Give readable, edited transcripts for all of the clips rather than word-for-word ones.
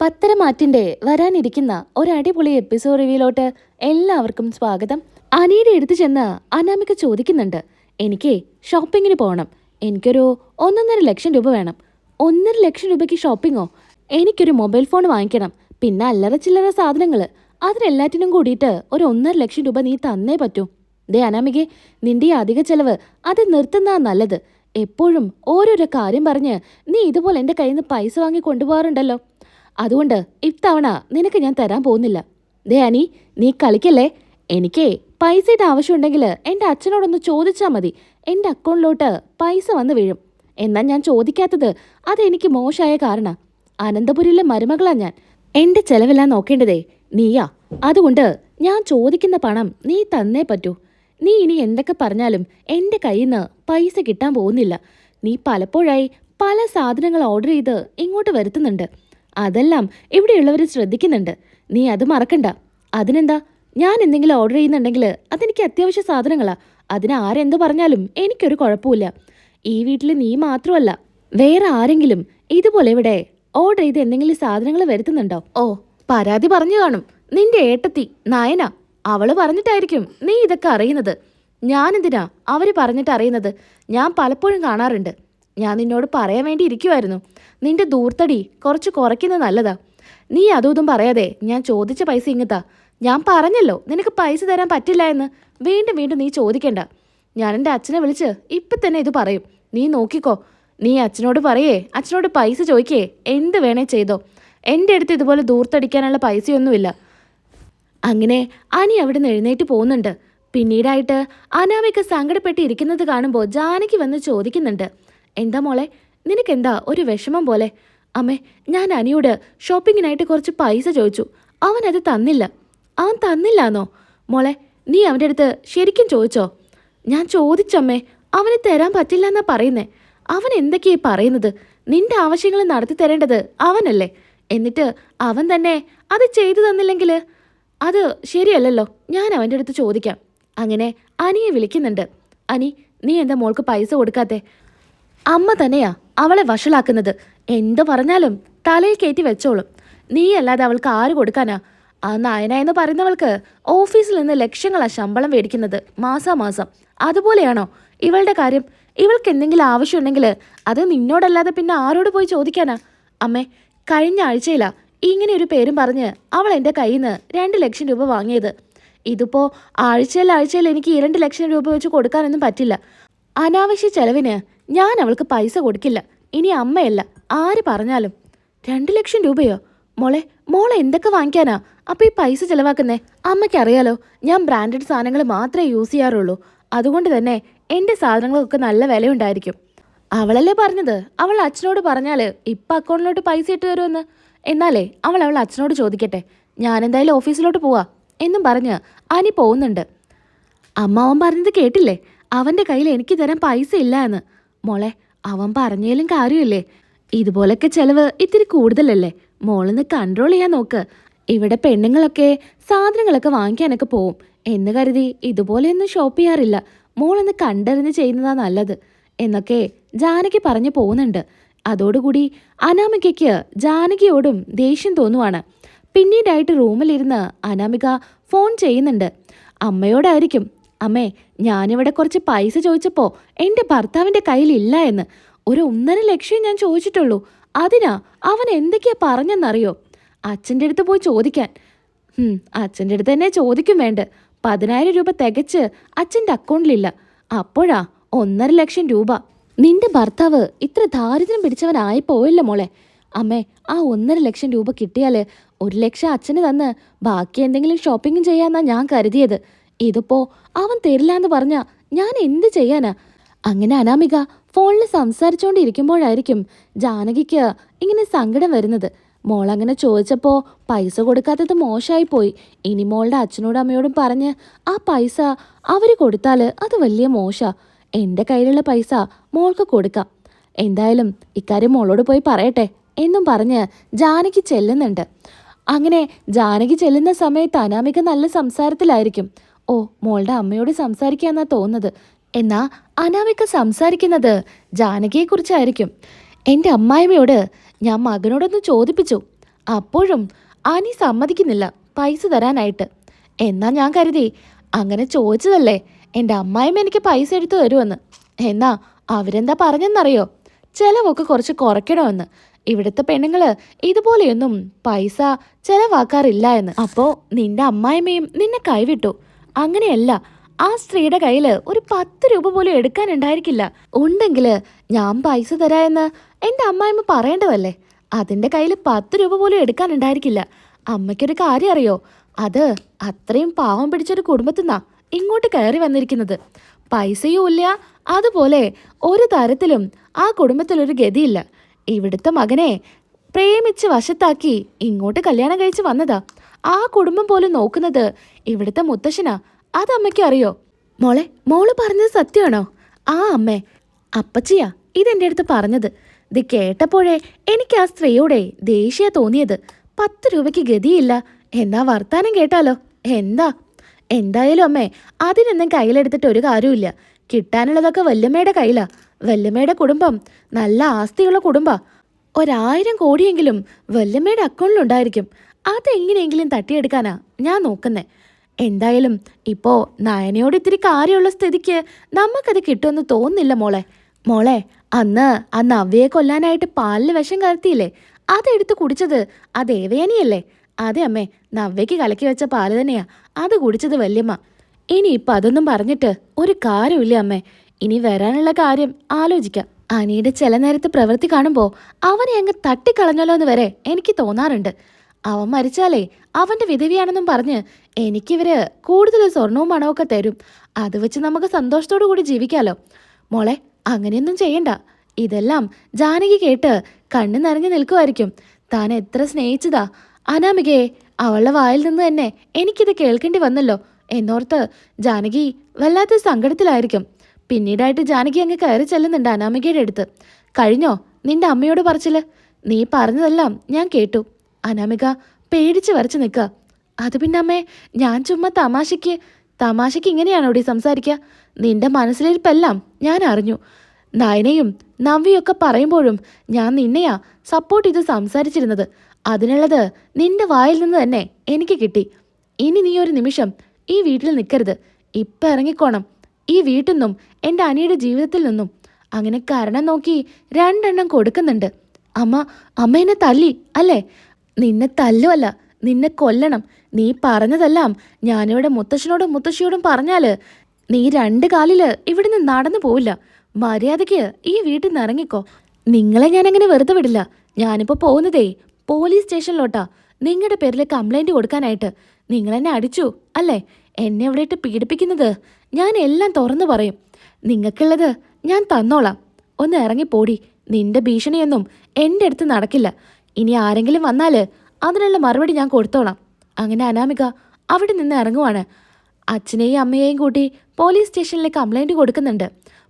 പത്തരമാറ്റിന്റെ വരാനിരിക്കുന്ന ഒരടിപൊളി എപ്പിസോഡ് റിവ്യൂലോട്ട് എല്ലാവർക്കും സ്വാഗതം. അനിയുടെ അടുത്ത് ചെന്ന് അനാമിക ചോദിക്കുന്നുണ്ട്, എനിക്ക് ഷോപ്പിങ്ങിന് പോകണം, എനിക്കൊരു 1.5 ലക്ഷം രൂപ വേണം. 1.5 ലക്ഷം രൂപയ്ക്ക് ഷോപ്പിങ്ങോ? എനിക്കൊരു മൊബൈൽ ഫോൺ വാങ്ങിക്കണം, പിന്നെ അല്ലറ ചില്ലറ സാധനങ്ങൾ, അതിനെല്ലാറ്റിനും കൂടിയിട്ട് ഒരു 1.5 ലക്ഷം രൂപ നീ തന്നേ പറ്റൂ. ദേ അനാമികെ, നിന്റെ ഈ അധിക ചെലവ് അത് നിർത്തുന്നതാ നല്ലത്. എപ്പോഴും ഓരോരോ കാര്യം പറഞ്ഞ് നീ ഇതുപോലെ എൻ്റെ കയ്യിൽ നിന്ന് പൈസ വാങ്ങി കൊണ്ടുപോകാറുണ്ടല്ലോ. അതുകൊണ്ട് ഇത്തവണ നിനക്ക് ഞാൻ തരാൻ പോകുന്നില്ല. ദേ അനി, നീ കളിക്കല്ലേ. എനിക്കേ പൈസയുടെ ആവശ്യമുണ്ടെങ്കിൽ എൻ്റെ അച്ഛനോടൊന്ന് ചോദിച്ചാൽ മതി, എൻ്റെ അക്കൗണ്ടിലോട്ട് പൈസ വന്ന് വീഴും. എന്നാൽ ഞാൻ ചോദിക്കാത്തത് അതെനിക്ക് മോശമായ കാരണം. അനന്തപുരിയിലെ മരുമകളാ ഞാൻ, എൻ്റെ ചെലവെല്ലാം നോക്കേണ്ടതേ നീയാ. അതുകൊണ്ട് ഞാൻ ചോദിക്കുന്ന പണം നീ തന്നേ പറ്റൂ. നീ ഇനി എന്തൊക്കെ പറഞ്ഞാലും എൻ്റെ കയ്യിൽ നിന്ന് പൈസ കിട്ടാൻ പോകുന്നില്ല. നീ പലപ്പോഴായി പല സാധനങ്ങൾ ഓർഡർ ചെയ്ത് ഇങ്ങോട്ട് വരുത്തുന്നുണ്ട്, അതെല്ലാം ഇവിടെയുള്ളവർ ശ്രദ്ധിക്കുന്നുണ്ട്. നീ അത് മറക്കണ്ട. അതിനെന്താ, ഞാൻ എന്തെങ്കിലും ഓർഡർ ചെയ്യുന്നുണ്ടെങ്കിൽ അതെനിക്ക് അത്യാവശ്യ സാധനങ്ങളാ. അതിന് ആരെന്ത് പറഞ്ഞാലും എനിക്കൊരു കുഴപ്പമില്ല. ഈ വീട്ടിൽ നീ മാത്രമല്ല, വേറെ ആരെങ്കിലും ഇതുപോലെ ഇവിടെ ഓർഡർ ചെയ്ത് എന്തെങ്കിലും സാധനങ്ങൾ വരുത്തുന്നുണ്ടോ? ഓ, പരാതി പറഞ്ഞു കാണും നിന്റെ ഏട്ടത്തി നയന. അവള് പറഞ്ഞിട്ടായിരിക്കും നീ ഇതൊക്കെ അറിയുന്നത്. ഞാനെന്തിനാ അവര് പറഞ്ഞിട്ട് അറിയുന്നത്? ഞാൻ പലപ്പോഴും കാണാറുണ്ട്. ഞാൻ നിന്നോട് പറയാൻ വേണ്ടി ഇരിക്കുമായിരുന്നു, നിന്റെ ദൂർത്തടി കുറച്ച് കുറയ്ക്കുന്നത് നല്ലതാ. നീ അതും പറയാതെ ഞാൻ ചോദിച്ച പൈസ ഇങ്ങത്താ. ഞാൻ പറഞ്ഞല്ലോ നിനക്ക് പൈസ തരാൻ പറ്റില്ല എന്ന്. വീണ്ടും വീണ്ടും നീ ചോദിക്കണ്ട. ഞാൻ എൻ്റെ അച്ഛനെ വിളിച്ച് ഇപ്പം തന്നെ ഇത് പറയും. നീ നോക്കിക്കോ. നീ അച്ഛനോട് പറയേ, അച്ഛനോട് പൈസ ചോദിക്കേ, എന്ത് വേണേ ചെയ്തോ. എൻ്റെ അടുത്ത് ഇതുപോലെ ദൂർത്തടിക്കാനുള്ള പൈസയൊന്നുമില്ല. അങ്ങനെ അനി അവിടെ നിന്ന് എഴുന്നേറ്റ് പോകുന്നുണ്ട്. പിന്നീടായിട്ട് അനാമിക സങ്കടപ്പെട്ട് ഇരിക്കുന്നത് കാണുമ്പോൾ ജാനകി വന്ന് ചോദിക്കുന്നുണ്ട്, എന്താ മോളെ, നിനക്കെന്താ ഒരു വിഷമം പോലെ? അമ്മേ, ഞാൻ അനിയോട് ഷോപ്പിങ്ങിനായിട്ട് കുറച്ച് പൈസ ചോദിച്ചു, അവനത് തന്നില്ല. അവൻ തന്നില്ലാന്നോ? മോളെ, നീ അവൻ്റെ അടുത്ത് ശരിക്കും ചോദിച്ചോ? ഞാൻ ചോദിച്ചമ്മേ, അവന് തരാൻ പറ്റില്ല എന്നാ പറയുന്നേ. അവൻ എന്തൊക്കെയാ പറയുന്നത്? നിന്റെ ആവശ്യങ്ങൾ നടത്തി തരേണ്ടത് അവനല്ലേ? എന്നിട്ട് അവൻ തന്നെ അത് ചെയ്തു തന്നില്ലെങ്കിൽ അത് ശരിയല്ലല്ലോ. ഞാൻ അവൻ്റെ അടുത്ത് ചോദിക്കാം. അങ്ങനെ അനിയെ വിളിക്കുന്നുണ്ട്. അനി, നീ എന്താ മോൾക്ക് പൈസ കൊടുക്കാത്തെ? അമ്മ തന്നെയാ അവളെ വഷളാക്കുന്നത്. എന്ത് പറഞ്ഞാലും തലയിൽ കയറ്റി വെച്ചോളും. നീ അല്ലാതെ അവൾക്ക് ആര് കൊടുക്കാനാ? ആ നയന എന്ന് പറയുന്നവൾക്ക് ഓഫീസിൽ നിന്ന് ലക്ഷങ്ങളാ ശമ്പളം മേടിക്കുന്നത് മാസാമാസം. അതുപോലെയാണോ ഇവളുടെ കാര്യം? ഇവൾക്ക് എന്തെങ്കിലും ആവശ്യമുണ്ടെങ്കിൽ അത് നിന്നോടല്ലാതെ പിന്നെ ആരോട് പോയി ചോദിക്കാനാ? അമ്മേ, കഴിഞ്ഞ ആഴ്ചയിലാ ഇങ്ങനെ ഒരു പേരും പറഞ്ഞ് അവൾ എൻ്റെ കയ്യിൽ നിന്ന് 2 ലക്ഷം രൂപ വാങ്ങിയത്. ഇതിപ്പോൾ ആഴ്ചയിൽ എനിക്ക് 2 ലക്ഷം രൂപ വെച്ച് കൊടുക്കാനൊന്നും പറ്റില്ല. അനാവശ്യ ചെലവിന് ഞാൻ അവൾക്ക് പൈസ കൊടുക്കില്ല. ഇനി അമ്മയല്ല ആര് പറഞ്ഞാലും. 2 ലക്ഷം രൂപയോ? മോളെ എന്തൊക്കെ വാങ്ങിക്കാനാ അപ്പോൾ ഈ പൈസ ചിലവാക്കുന്നേ? അമ്മയ്ക്കറിയാലോ, ഞാൻ ബ്രാൻഡഡ് സാധനങ്ങൾ മാത്രമേ യൂസ് ചെയ്യാറുള്ളൂ. അതുകൊണ്ട് തന്നെ എൻ്റെ സാധനങ്ങളൊക്കെ നല്ല വിലയുണ്ടായിരിക്കും. അവളല്ലേ പറഞ്ഞത് അവൾ അച്ഛനോട് പറഞ്ഞാൽ ഇപ്പം അക്കൗണ്ടിലോട്ട് പൈസ ഇട്ട് തരുമെന്ന്. എന്നാലേ അവൾ അച്ഛനോട് ചോദിക്കട്ടെ. ഞാനെന്തായാലും ഓഫീസിലോട്ട് പോവാ എന്നും പറഞ്ഞ് അനി പോകുന്നുണ്ട്. അവൻ പറഞ്ഞത് കേട്ടില്ലേ? അവൻ്റെ കയ്യിൽ എനിക്ക് തരാൻ പൈസ ഇല്ല എന്ന്. മോളെ, അവൻ പറഞ്ഞാലും കാര്യമില്ലേ? ഇതുപോലൊക്കെ ചെലവ് ഇത്തിരി കൂടുതലല്ലേ? മോളൊന്ന് കൺട്രോൾ ചെയ്യാൻ നോക്ക്. ഇവിടെ പെണ്ണുങ്ങളൊക്കെ സാധനങ്ങളൊക്കെ വാങ്ങിക്കാനൊക്കെ പോവും എന്ന് കരുതി ഇതുപോലെയൊന്നും ഷോപ്പ് ചെയ്യാറില്ല. മോളൊന്ന് കണ്ടറിഞ്ഞ് ചെയ്യുന്നതാ നല്ലത് എന്നൊക്കെ ജാനകി പറഞ്ഞു പോകുന്നുണ്ട്. അതോടുകൂടി അനാമികയ്ക്ക് ജാനകിയോടും ദേഷ്യം തോന്നുവാണ്. പിന്നീടായിട്ട് റൂമിലിരുന്ന് അനാമിക ഫോൺ ചെയ്യുന്നുണ്ട്. അമ്മയോടായിരിക്കും. അമ്മേ, ഞാനിവിടെ കുറച്ച് പൈസ ചോദിച്ചപ്പോൾ എൻ്റെ ഭർത്താവിൻ്റെ കയ്യിലില്ല എന്ന്. ഒരു 1.5 ലക്ഷം ഞാൻ ചോദിച്ചിട്ടുള്ളൂ. അതിനാ അവൻ എന്തൊക്കെയാ പറഞ്ഞെന്നറിയോ? അച്ഛൻ്റെ അടുത്ത് പോയി ചോദിക്കാൻ. അച്ഛൻ്റെ അടുത്ത് തന്നെ ചോദിക്കും വേണ്ട. 10,000 രൂപ തികച്ച് അച്ഛൻ്റെ അക്കൗണ്ടിലില്ല. അപ്പോഴാ 1.5 ലക്ഷം രൂപ. നിന്റെ ഭർത്താവ് ഇത്ര ദാരിദ്ര്യം പിടിച്ചവനായി പോയല്ല മോളെ. അമ്മേ, ആ 1.5 ലക്ഷം രൂപ കിട്ടിയാൽ 1 ലക്ഷം അച്ഛന് തന്ന് ബാക്കി എന്തെങ്കിലും ഷോപ്പിംഗ് ചെയ്യാന്നാ ഞാൻ കരുതിയത്. ഇതിപ്പോ അവൻ തരില്ലാന്ന് പറഞ്ഞാ ഞാൻ എന്ത് ചെയ്യാനാ? അങ്ങനെ അനാമിക ഫോണിൽ സംസാരിച്ചുകൊണ്ടിരിക്കുമ്പോഴായിരിക്കും ജാനകിക്ക് ഇങ്ങനെ സങ്കടം വരുന്നത്. മോളങ്ങനെ ചോദിച്ചപ്പോൾ പൈസ കൊടുക്കാത്തത് മോശമായി പോയി. ഇനി മോളുടെ അച്ഛനോടും അമ്മയോടും പറഞ്ഞ് ആ പൈസ അവർ കൊടുത്താൽ അത് വലിയ മോശാ. എൻ്റെ കയ്യിലുള്ള പൈസ മോൾക്ക് കൊടുക്കാം. എന്തായാലും ഇക്കാര്യം മോളോട് പോയി പറയട്ടെ എന്നും പറഞ്ഞ് ജാനകി ചെല്ലുന്നുണ്ട്. അങ്ങനെ ജാനകി ചെല്ലുന്ന സമയത്ത് അനാമിക നല്ല സംസാരത്തിലായിരിക്കും. ഓ, മോളുടെ അമ്മയോട് സംസാരിക്കാന്നാ തോന്നുന്നത്. എന്നാ അനാമിക സംസാരിക്കുന്നത് ജാനകിയെക്കുറിച്ചായിരിക്കും. എൻ്റെ അമ്മായിമ്മയോട് ഞാൻ മകനോടൊന്ന് ചോദിപ്പിച്ചു. അപ്പോഴും അനി സമ്മതിക്കുന്നില്ല പൈസ തരാനായിട്ട്. എന്നാ ഞാൻ കരുതി അങ്ങനെ ചോദിച്ചതല്ലേ എൻ്റെ അമ്മായിമ്മ എനിക്ക് പൈസ എടുത്തു തരുമെന്ന്. എന്നാ അവരെന്താ പറഞ്ഞെന്നറിയോ? ചെലവൊക്കെ കുറച്ച് കുറയ്ക്കണമെന്ന്. ഇവിടുത്തെ പെണ്ണുങ്ങള് ഇതുപോലെയൊന്നും പൈസ ചെലവാക്കാറില്ല എന്ന്. അപ്പോ നിന്റെ അമ്മായിമ്മയും നിന്നെ കൈവിട്ടു. അങ്ങനെയല്ല, ആ സ്ത്രീയുടെ കയ്യിൽ ഒരു 10 രൂപ പോലും എടുക്കാനുണ്ടായിരിക്കില്ല. ഉണ്ടെങ്കില് ഞാൻ പൈസ തരാ എന്ന് എൻ്റെ അമ്മായിമ്മ പറയേണ്ടതല്ലേ. അതിൻ്റെ കയ്യിൽ 10 രൂപ പോലും എടുക്കാനുണ്ടായിരിക്കില്ല. അമ്മയ്ക്കൊരു കാര്യം അറിയോ? അത് അത്രയും പാവം പിടിച്ചൊരു കുടുംബത്തിൽ നിന്നാ ഇങ്ങോട്ട് കയറി വന്നിരിക്കുന്നത്. പൈസയും ഇല്ല, അതുപോലെ ഒരു തരത്തിലും ആ കുടുംബത്തിലൊരു ഗതിയില്ല. ഇവിടുത്തെ മകനെ പ്രേമിച്ച് വശത്താക്കി ഇങ്ങോട്ട് കല്യാണം കഴിച്ച് വന്നതാ. ആ കുടുംബം പോലും നോക്കുന്നത് ഇവിടുത്തെ മുത്തശ്ശനാ. അത് അമ്മയ്ക്ക് അറിയോ? മോള് പറഞ്ഞത് സത്യമാണോ? ആ അമ്മേ, അപ്പച്ചിയാ ഇതെൻ്റെ അടുത്ത് പറഞ്ഞത്. ഇത് കേട്ടപ്പോഴേ എനിക്ക് ആ സ്ത്രീയോടെ ദേഷ്യ തോന്നിയത്. 10 രൂപയ്ക്ക് ഗതിയില്ല എന്നാ വർത്താനം കേട്ടാലോ? എന്തായാലും അമ്മേ, അതിനൊന്നും കയ്യിലെടുത്തിട്ട് ഒരു കാര്യമില്ല. കിട്ടാനുള്ളതൊക്കെ വല്യമ്മയുടെ കയ്യിലാ. വല്യമ്മയുടെ കുടുംബം നല്ല ആസ്തിയുള്ള കുടുംബാ. 1000 കോടിയെങ്കിലും വല്യമ്മയുടെ അക്കൗണ്ടിലുണ്ടായിരിക്കും. അതെങ്ങനെയെങ്കിലും തട്ടിയെടുക്കാനാ ഞാൻ നോക്കുന്നേ. എന്തായാലും ഇപ്പോ നയനയോട് ഇത്തിരി കാര്യമുള്ള സ്ഥിതിക്ക് നമുക്കത് കിട്ടുമെന്ന് തോന്നുന്നില്ല മോളെ. അന്ന് ആ നവ്യയെ കൊല്ലാനായിട്ട് പാലിൽ വിഷം കലർത്തിയില്ലേ? അതെടുത്ത് കുടിച്ചത് ആ ദേവയാനിയല്ലേ? അതെ അമ്മേ, നവ്യയ്ക്ക് കലക്കി വെച്ച പാല് തന്നെയാ അത് കുടിച്ചത് വല്യമ്മ. ഇനിയിപ്പം അതൊന്നും പറഞ്ഞിട്ട് ഒരു കാര്യമില്ല അമ്മേ. ഇനി വരാനുള്ള കാര്യം ആലോചിക്കാം. അനിയുടെ ചില നേരത്തെ പ്രവൃത്തി കാണുമ്പോൾ അവനെ അങ്ങ് തട്ടിക്കളഞ്ഞല്ലോ എന്ന് വരെ എനിക്ക് തോന്നാറുണ്ട്. അവൻ മരിച്ചാലേ അവൻ്റെ വിധവിയാണെന്നും പറഞ്ഞ് എനിക്കിവര് കൂടുതൽ സ്വർണവും പണമൊക്കെ തരും. അത് വെച്ച് നമുക്ക് സന്തോഷത്തോടു കൂടി ജീവിക്കാലോ. മോളെ, അങ്ങനെയൊന്നും ചെയ്യണ്ട. ഇതെല്ലാം ജാനകി കേട്ട് കണ്ണു നിറഞ്ഞു നിൽക്കുമായിരിക്കും. താൻ എത്ര സ്നേഹിച്ചതാ അനാമികയെ. അവളുടെ വായിൽ നിന്ന് തന്നെ എനിക്കിത് കേൾക്കേണ്ടി വന്നല്ലോ എന്നോർത്ത് ജാനകി വല്ലാത്ത സങ്കടത്തിലായിരിക്കും. പിന്നീടായിട്ട് ജാനകി അങ്ങ് കയറി ചെല്ലുന്നുണ്ട് അനാമികയുടെ അടുത്ത്. കഴിഞ്ഞോ നിന്റെ അമ്മയോട് പറച്ചില്? നീ പറഞ്ഞതെല്ലാം ഞാൻ കേട്ടു. അനാമിക പേടിച്ച് വരച്ച് നിൽക്കുക. അത് പിന്നെ അമ്മേ, ഞാൻ ചുമ്മാ തമാശയ്ക്ക് ഇങ്ങനെയാണോടി സംസാരിക്കുക? നിന്റെ മനസ്സിലിരിപ്പെല്ലാം ഞാൻ അറിഞ്ഞു. നയനയും നവ്യൊക്കെ പറയുമ്പോഴും ഞാൻ നിന്നെയാ സപ്പോർട്ട് ചെയ്ത് സംസാരിച്ചിരുന്നത്. അതിനുള്ളത് നിന്റെ വായിൽ നിന്ന് തന്നെ എനിക്ക് കിട്ടി. ഇനി നീ ഒരു നിമിഷം ഈ വീട്ടിൽ നിൽക്കരുത്. ഇപ്പം ഇറങ്ങിക്കോണം ഈ വീട്ടിൽ നിന്നും എൻ്റെ അനിയുടെ ജീവിതത്തിൽ നിന്നും. അങ്ങനെ കാരണം നോക്കി 2 എണ്ണം കൊടുക്കുന്നുണ്ട്. അമ്മ എന്നെ തല്ലി അല്ലേ? നിന്നെ തല്ലുമല്ല, നിന്നെ കൊല്ലണം. നീ പറഞ്ഞതെല്ലാം ഞാനിവിടെ മുത്തശ്ശനോടും മുത്തശ്ശിയോടും പറഞ്ഞാല് നീ 2 കാലില് ഇവിടുന്ന് നടന്നു പോവില്ല. മര്യാദയ്ക്ക് ഈ വീട്ടിൽ നിന്ന് ഇറങ്ങിക്കോ. നിങ്ങളെ ഞാനങ്ങനെ വെറുതെ വിടില്ല. ഞാനിപ്പോൾ പോകുന്നതേ പോലീസ് സ്റ്റേഷനിലോട്ടാ നിങ്ങളുടെ പേരിൽ കംപ്ലൈൻറ്റ് കൊടുക്കാനായിട്ട്. നിങ്ങളെന്നെ അടിച്ചു അല്ലേ? എന്നെ അവിടെ ഇട്ട് പീഡിപ്പിക്കുന്നത് ഞാൻ എല്ലാം തുറന്നു പറയും. നിങ്ങൾക്കുള്ളത് ഞാൻ തന്നോളാം. ഒന്ന് ഇറങ്ങിപ്പോടി. നിന്റെ ഭീഷണിയൊന്നും എൻ്റെ അടുത്ത് നടക്കില്ല. ഇനി ആരെങ്കിലും വന്നാൽ അതിനുള്ള മറുപടി ഞാൻ കൊടുത്തോളാം. അങ്ങനെ അനാമിക അവിടെ നിന്ന് ഇറങ്ങുവാണ്. അച്ഛനെയും അമ്മയെയും കൂട്ടി പോലീസ് സ്റ്റേഷനിൽ കംപ്ലൈൻറ്റ് കൊടുക്കുന്നുണ്ട്.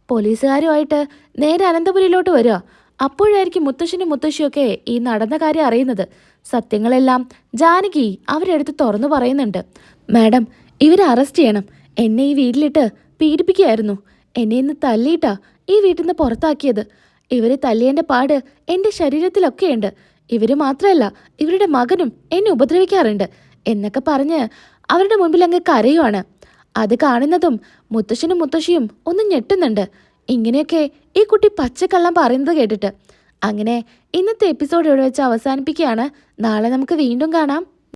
പോലീസുകാരുമായിട്ട് നേരെ അനന്തപുരിയിലോട്ട് വരിക. അപ്പോഴായിരിക്കും മുത്തശ്ശനും മുത്തശ്ശിയൊക്കെ ഈ നടന്ന കാര്യം അറിയുന്നത്. സത്യങ്ങളെല്ലാം ജാനകി അവരെടുത്ത് തുറന്നു പറയുന്നുണ്ട്. മാഡം, ഇവരെ അറസ്റ്റ് ചെയ്യണം. എന്നെ ഈ വീട്ടിലിട്ട് പീഡിപ്പിക്കുകയായിരുന്നു. എന്നെ ഇന്ന് തല്ലിയിട്ടാ ഈ വീട്ടിൽ നിന്ന് പുറത്താക്കിയത്. ഇവരെ തല്ലിയതിൻ്റെ പാട് എൻ്റെ ശരീരത്തിലൊക്കെയുണ്ട്. ഇവർ മാത്രമല്ല, ഇവരുടെ മകനും എന്നെ ഉപദ്രവിക്കാറുണ്ട് എന്നൊക്കെ പറഞ്ഞ് അവരുടെ മുൻപിൽ അങ്ങ് കരയുവാണ്. അത് കാണുന്നതും മുത്തശ്ശനും മുത്തശ്ശിയും ഒന്ന് ഞെട്ടുന്നുണ്ട്. ഇങ്ങനെയൊക്കെ ഈ കുട്ടി പച്ചക്കള്ളം പറയുന്നത് കേട്ടിട്ട്. അങ്ങനെ ഇന്നത്തെ എപ്പിസോഡ് ഇവിടെ വെച്ച് അവസാനിപ്പിക്കുകയാണ്. നാളെ നമുക്ക് വീണ്ടും കാണാം.